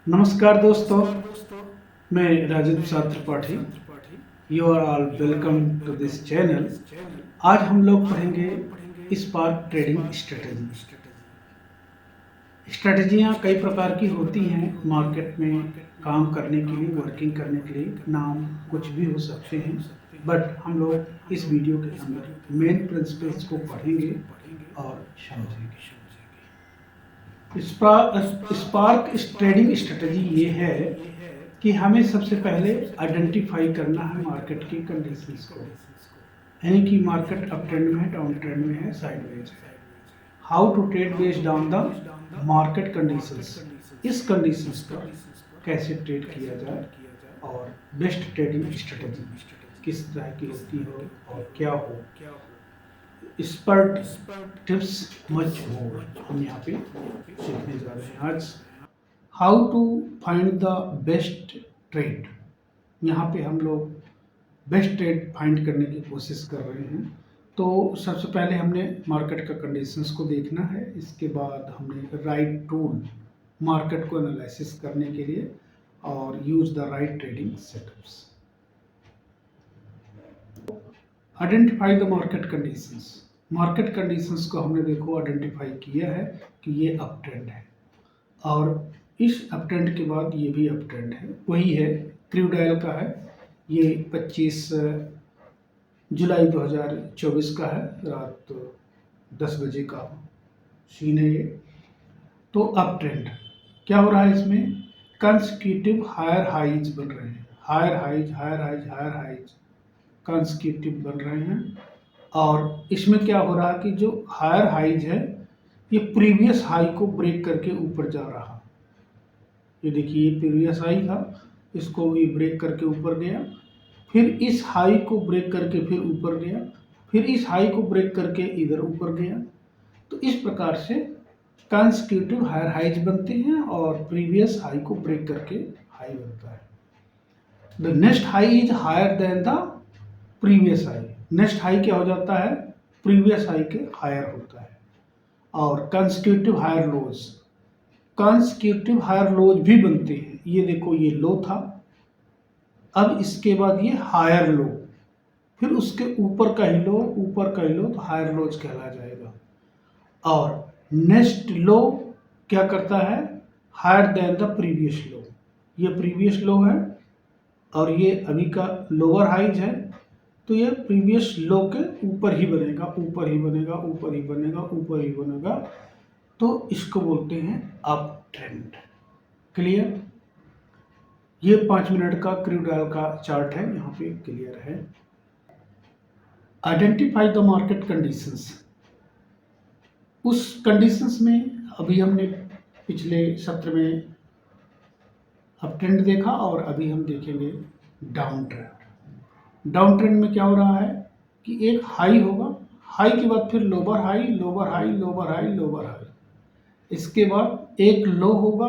नमस्कार दोस्तों, मैं Rajendra Prasad Tripathi. You are all welcome to this channel. आज हम लोग पढ़ेंगे स्पार्क ट्रेडिंग स्ट्रेटजी। स्ट्रेटजियाँ कई प्रकार की होती हैं मार्केट में काम करने के लिए, वर्किंग करने के लिए। नाम कुछ भी हो सकते हैं, बट हम लोग इस वीडियो के अंदर मेन प्रिंसिपल्स को पढ़ेंगे और समझेंगे। स्पार्क ट्रेडिंग स्ट्रेटजी ये है कि हमें सबसे पहले आइडेंटिफाई करना है मार्केट की कंडीशंस को, यानी कि मार्केट अप ट्रेंड में है, डाउन ट्रेंड में है, साइडवेज है। How to trade based on the market conditions, इस कंडीशंस पर कैसे ट्रेड किया जाए और बेस्ट ट्रेडिंग स्ट्रेटजी किस तरह की होती हो और क्या हो, इस पर टिप्स मच हो हम यहाँ पे सीखने जा रहे हैं आज। How to find the best trade, यहाँ पे हम लोग बेस्ट ट्रेड फाइंड करने की कोशिश कर रहे हैं। तो सबसे पहले हमने मार्केट का कंडीशंस को देखना है, इसके बाद हमने राइट टूल मार्केट को एनालिसिस करने के लिए और use the right trading setups. Identify the market conditions, market conditions को हमने देखो आइडेंटिफाई किया है कि ये अप ट्रेंड है और इस अप ट्रेंड के बाद ये भी अप ट्रेंड है, वही है क्रूड ऑयल का है। ये 25 जुलाई 2024 का है, रात 10 बजे का सीन है ये। तो अप ट्रेंड क्या हो रहा है, इसमें कंसेक्यूटिव हायर हाइज बन रहे हैं, higher highs higher highs higher highs consecutive बन रहे हैं। और इसमें क्या हो रहा है कि जो हायर हाइज है ये प्रीवियस हाई को ब्रेक करके ऊपर जा रहा। ये देखिए, ये प्रीवियस हाई था, इसको ये ब्रेक करके ऊपर गया, फिर इस हाई को ब्रेक करके फिर ऊपर गया, फिर इस हाई को ब्रेक करके इधर ऊपर गया। तो इस प्रकार से कंसेक्यूटिव हायर हाइज बनते हैं और प्रीवियस हाई को ब्रेक करके हाई बनता है। The next high is higher than the previous high, next high क्या हो जाता है, प्रीवियस हाई के हायर होता है। और consecutive higher lows, consecutive higher lows भी बनते हैं। ये देखो, ये लो था, अब इसके बाद ये हायर लो, फिर उसके ऊपर का ही लो, ऊपर का ही लो, तो हायर लोज कहला जाएगा। और नेक्स्ट लो क्या करता है, higher than the previous low, ये प्रीवियस लो है और ये अभी का लोअर हाइज है, तो ये प्रीवियस लो के ऊपर ही बनेगा, ऊपर ही बनेगा, ऊपर ही बनेगा, ऊपर ही बनेगा। तो इसको बोलते हैं अप ट्रेंड। क्लियर? ये 5 मिनट का क्रूड ऑयल का चार्ट है, यहाँ पे क्लियर है। आइडेंटिफाई द मार्केट कंडीशंस, उस कंडीशंस में अभी हमने पिछले सत्र में अप ट्रेंड देखा और अभी हम देखेंगे डाउन ट्रेंड। डाउन ट्रेंड में क्या हो रहा है कि एक हाई होगा, हाई के बाद फिर lower high, lower high, lower high, lower high, इसके बाद एक लो होगा,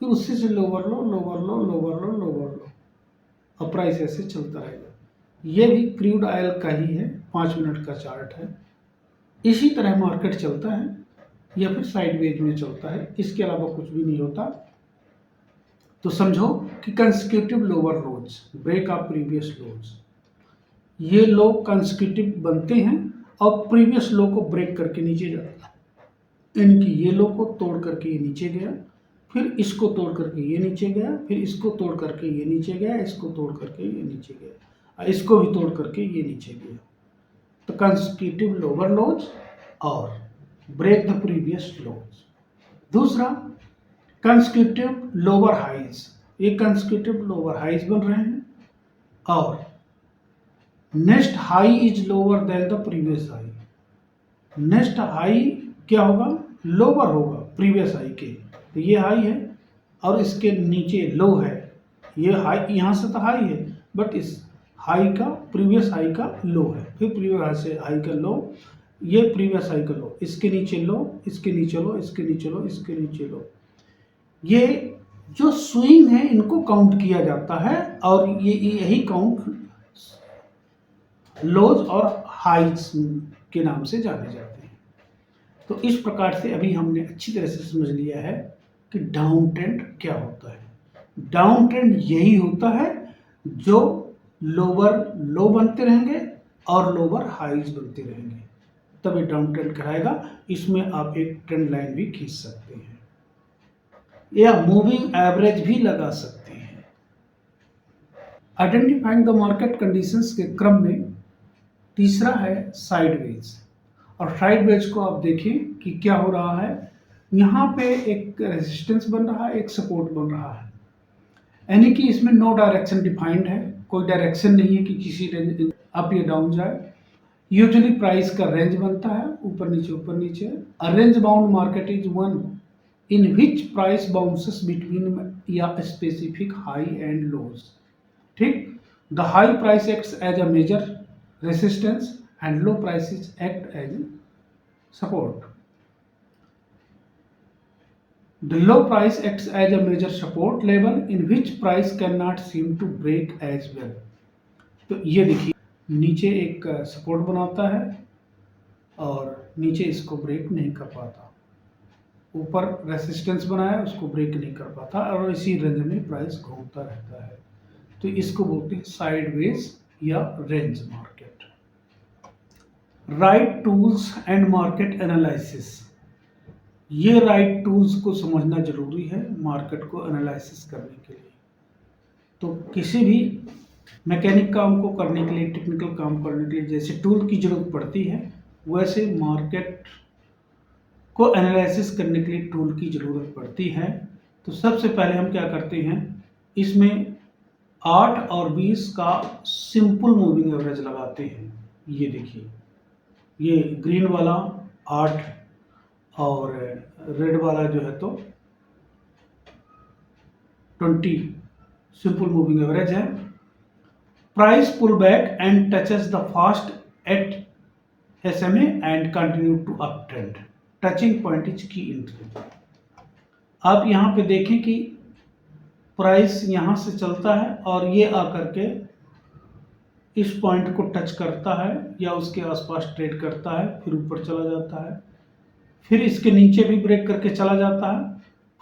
फिर उससे से लोअर लो, लोअर लो, लोअर लो, लोअर लो, और प्राइस ऐसे चलता रहेगा। ये भी क्रूड ऑयल का ही है, 5 मिनट का चार्ट है। इसी तरह मार्केट चलता है या फिर साइडवेज में चलता है, इसके अलावा कुछ भी नहीं होता। तो समझो कि consecutive lower lows, break of previous lows, ये लो कंसेक्यूटिव बनते हैं और प्रीवियस लो को ब्रेक करके नीचे जाता है। इनकी ये लो को तोड़ करके ये नीचे गया, फिर इसको तोड़ करके ये नीचे गया, फिर इसको तोड़ करके ये नीचे गया, इसको तोड़ करके ये नीचे गया, और इसको भी तोड़ करके ये नीचे गया। तो कंसेक्यूटिव लोअर लोज और ब्रेक द प्रीवियस लोज। दूसरा कंसेक्यूटिव लोअर हाइज, ये कंसेक्यूटिव लोअर हाइज बन रहे हैं और next high is lower than the previous high. Next high क्या होगा, लोअर होगा प्रीवियस हाई के, तो ये हाई है और इसके नीचे लो है। ये हाई, यहाँ से तो हाई है, बट इस हाई का प्रीवियस हाई का लो है, फिर प्रीवियस हाई का लो, ये प्रीवियस हाई का लो, इसके नीचे लो, इसके नीचे लो, इसके नीचे लो, इसके नीचे लो। ये जो स्विंग है इनको काउंट किया जाता है और ये यही काउंट लोज और हाइज के नाम से जाने जाते हैं। तो इस प्रकार से अभी हमने अच्छी तरह से समझ लिया है कि डाउन ट्रेंड क्या होता है। डाउन ट्रेंड यही होता है जो लोअर लो बनते रहेंगे और लोअर हाइज बनते रहेंगे, तब ये डाउन ट्रेंड कहलाएगा। इसमें आप एक ट्रेंड लाइन भी खींच सकते हैं या मूविंग एवरेज भी लगा सकते हैं। आइडेंटिफाइंग द मार्केट कंडीशंस के क्रम में तीसरा है साइडवेज। और साइडवेज को आप देखें कि क्या हो रहा है, यहाँ पे एक रेजिस्टेंस बन रहा है, एक सपोर्ट बन रहा है, यानी कि इसमें नो डायरेक्शन डिफाइंड है, कोई डायरेक्शन नहीं है कि किसी रेंज अप या डाउन जाए। यूजुअली प्राइस का रेंज बनता है ऊपर नीचे। A range bound market is one in which price bounces between या स्पेसिफिक हाई एंड लोज। ठीक, the high price acts as a major resistance and low prices act as support. The low price acts as a major support level in which price cannot seem to break as well. तो ये देखिए नीचे एक support बनाता है और नीचे इसको ब्रेक नहीं कर पाता, ऊपर रेसिस्टेंस बनाया उसको ब्रेक नहीं कर पाता और इसी रेंज में प्राइस घूमता रहता है, तो इसको बोलते हैं साइडवेज या range market. Right tools and market analysis, ये राइट टूल्स को समझना जरूरी है मार्केट को एनालिसिस करने के लिए। तो किसी भी मैकेनिक काम को करने के लिए, टेक्निकल काम करने के लिए जैसे टूल की जरूरत पड़ती है, वैसे मार्केट को एनालिसिस करने के लिए टूल की ज़रूरत पड़ती है। तो सबसे पहले हम क्या करते हैं, इसमें 8 और 20 का सिंपल मूविंग एवरेज लगाते हैं। ये देखिए, ये ग्रीन वाला 8 और रेड वाला जो है तो 20 सिंपल मूविंग एवरेज है। Price pull back and touches the fast eight SMA and continue to up trend, touching point is key entry. आप यहाँ पे देखें कि प्राइस यहाँ से चलता है और ये आकर के इस पॉइंट को टच करता है या उसके आसपास ट्रेड करता है, फिर ऊपर चला जाता है, फिर इसके नीचे भी ब्रेक करके चला जाता है,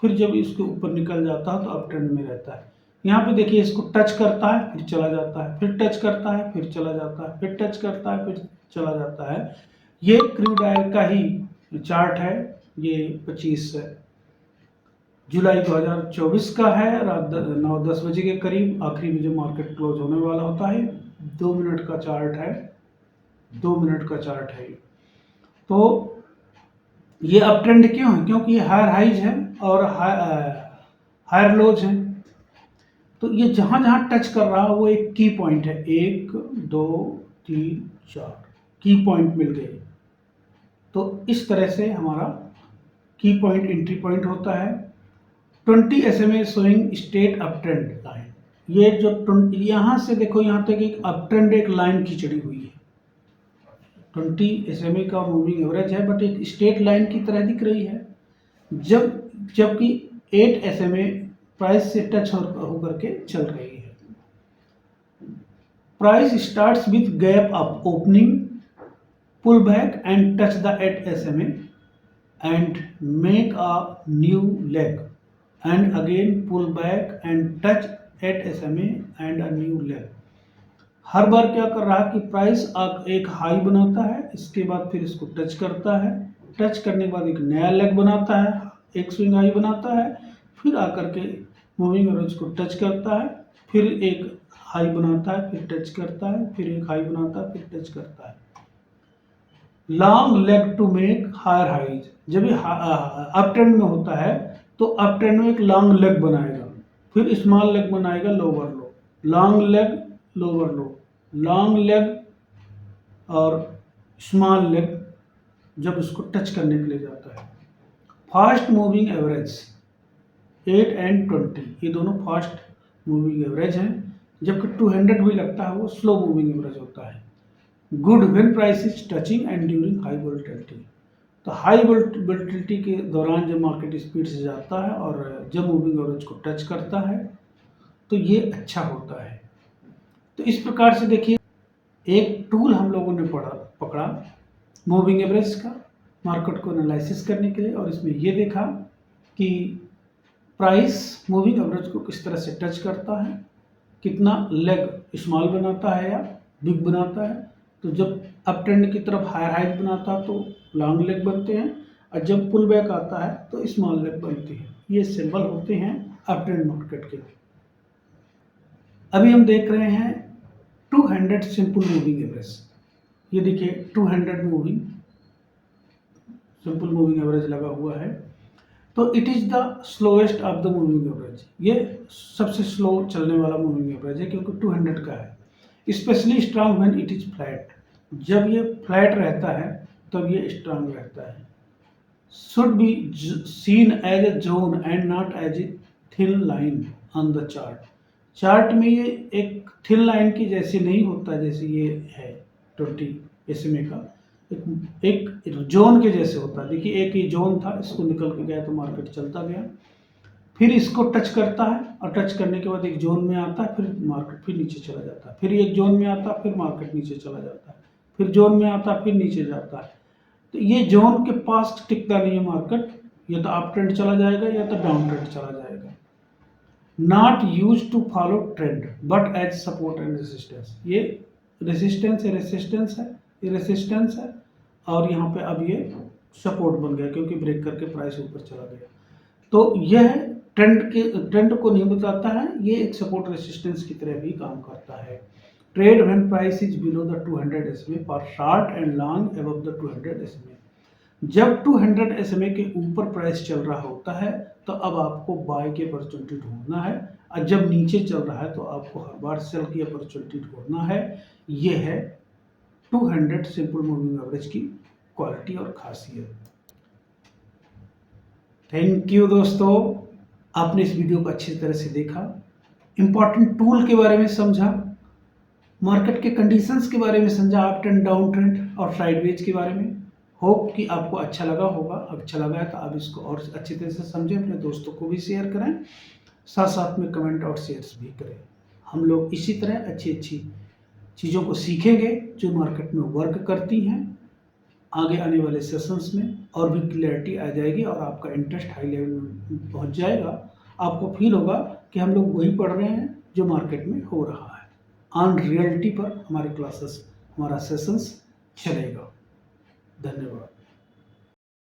फिर जब इसके ऊपर निकल जाता है तो अप ट्रेंड में रहता है। यहाँ पे देखिए, इसको टच करता है फिर चला जाता है, फिर टच करता है फिर चला जाता है, फिर टच करता है फिर चला जाता है। ये क्रूड ऑयल का ही चार्ट है। ये 25 जुलाई 2024 का है, रात 9-10 बजे के करीब, आखिरी में जब मार्केट क्लोज होने वाला होता है। 2 मिनट का चार्ट है, 2 मिनट का चार्ट है। तो ये अप ट्रेंड क्यों है? क्योंकि ये हायर हाइज है और हायर लोज है। तो ये जहां जहां टच कर रहा है वो एक की पॉइंट है, 1 2 3 4 की पॉइंट मिल गए। तो इस तरह से हमारा की पॉइंट एंट्री पॉइंट होता है। 20 SMA showing state up trend line, ये जो यहाँ से देखो यहाँ तक एक अप ट्रेंड एक लाइन खिंचड़ी हुई है। 20 SMA का मूविंग एवरेज है बट एक स्ट्रेट लाइन की तरह दिख रही है, जबकि 8 SMA प्राइस से टच होकर के चल रही है। Price starts with gap up opening, pull back and touch the 8 SMA and make a new leg and again pull back and touch 8 SMA and a new leg. हर बार क्या कर रहा है कि प्राइस एक हाई बनाता है, इसके बाद फिर इसको टच करता है, टच करने के बाद एक नया लेग बनाता है, एक स्विंग हाई बनाता है, फिर आकर के मूविंग एवरेज को टच करता है, फिर एक हाई बनाता है, फिर टच करता है, फिर एक हाई बनाता है, फिर टच करता है। Long leg to make higher highs, जब ये अप ट्रेंड में होता है तो अप ट्रेंड में एक लॉन्ग लेग बनाएगा, फिर स्मॉल लेग बनाएगा लोअर लो, लॉन्ग लेग लोअर लो, लॉन्ग लेग और स्मॉल लेग जब इसको टच करने के लिए जाता है। फास्ट मूविंग एवरेज 8 एंड 20, ये दोनों फास्ट मूविंग एवरेज हैं, जबकि 200 भी लगता है वो स्लो मूविंग एवरेज होता है। Good when price is touching and during high volatility, तो हाई वोलेटिलिटी के दौरान जब मार्केट स्पीड से जाता है और जब मूविंग एवरेज को टच करता है तो ये अच्छा होता है। तो इस प्रकार से देखिए, एक टूल हम लोगों ने पकड़ा मूविंग एवरेज का मार्केट को एनालिसिस करने के लिए, और इसमें ये देखा कि प्राइस मूविंग एवरेज को किस तरह से टच करता है, कितना लेग स्मॉल बनाता है या बिग बनाता है। तो जब अप ट्रेंड की तरफ हायर हाइट बनाता है तो लॉन्ग लेग बनते हैं, और जब पुल बैक आता है तो स्मॉल लेग बनती है। ये सिंबल होते हैं अप ट्रेंड मार्केट के। अभी हम देख रहे हैं 200 सिंपल मूविंग एवरेज। ये देखिए 200 मूविंग सिंपल मूविंग एवरेज लगा हुआ है। तो it is the slowest of the moving average, ये सबसे स्लो चलने वाला मूविंग एवरेज है क्योंकि 200 का है। Specially strong when it is flat, जब ये फ्लैट रहता है तब ये स्ट्रांग रहता है। Should be seen as a zone and not as a thin line on the chart. Chart में ये एक थिन लाइन की जैसे नहीं होता, जैसे ये है 20 SMA का, एक जोन के जैसे होता है। देखिए एक ही जोन था, इसको निकल के गया तो मार्केट चलता गया, फिर इसको टच करता है और टच करने के बाद एक जोन में आता है, फिर मार्केट फिर नीचे चला जाता है, फिर एक जोन में आता है, फिर मार्केट नीचे चला जाता है, फिर जोन में आता है, फिर नीचे जाता है। तो ये जोन के पास टिकता नहीं है मार्केट, या तो अप ट्रेंड चला जाएगा या तो डाउन ट्रेंड चला जाएगा। Not use to follow trend but as support and resistance. ये रेसिस्टेंस है, रेसिस्टेंस है, ये रेसिस्टेंस है, और यहाँ पे अब ये सपोर्ट बन गया क्योंकि ब्रेक करके प्राइस ऊपर चला गया। तो यह ट्रेंड को नहीं बताता है, ये एक सपोर्ट रेसिस्टेंस की तरह भी काम करता है। Trade when price is below the 200 SMA for short and long above the 200 SMA। जब 200 SMA के ऊपर प्राइस चल रहा होता है तो अब आपको बाय की अपॉर्चुनिटी ढूंढना है, और जब नीचे चल रहा है तो आपको हर बार सेल की अपॉर्चुनिटी ढूंढना है। ये है 200 सिंपल मूविंग एवरेज की क्वालिटी और खासियत। थैंक यू दोस्तों, आपने इस वीडियो को अच्छी तरह से देखा, इंपॉर्टेंट टूल के बारे में समझा, मार्केट के कंडीशंस के बारे में समझा, अप ट्रेंड, डाउन ट्रेंड और साइडवेज के बारे में। होप कि आपको अच्छा लगा होगा। अच्छा लगा है तो आप इसको और अच्छी तरह से समझें, अपने दोस्तों को भी शेयर करें, साथ साथ में कमेंट और शेयर्स भी करें। हम लोग इसी तरह अच्छी अच्छी चीज़ों को सीखेंगे जो मार्केट में वर्क करती हैं। आगे आने वाले सेशंस में और भी क्लैरिटी आ जाएगी और आपका इंटरेस्ट हाई लेवल में पहुंच जाएगा। आपको फील होगा कि हम लोग वही पढ़ रहे हैं जो मार्केट में हो रहा है। ऑन रियलिटी पर हमारे क्लासेस, हमारा सेशंस चलेगा। धन्यवाद।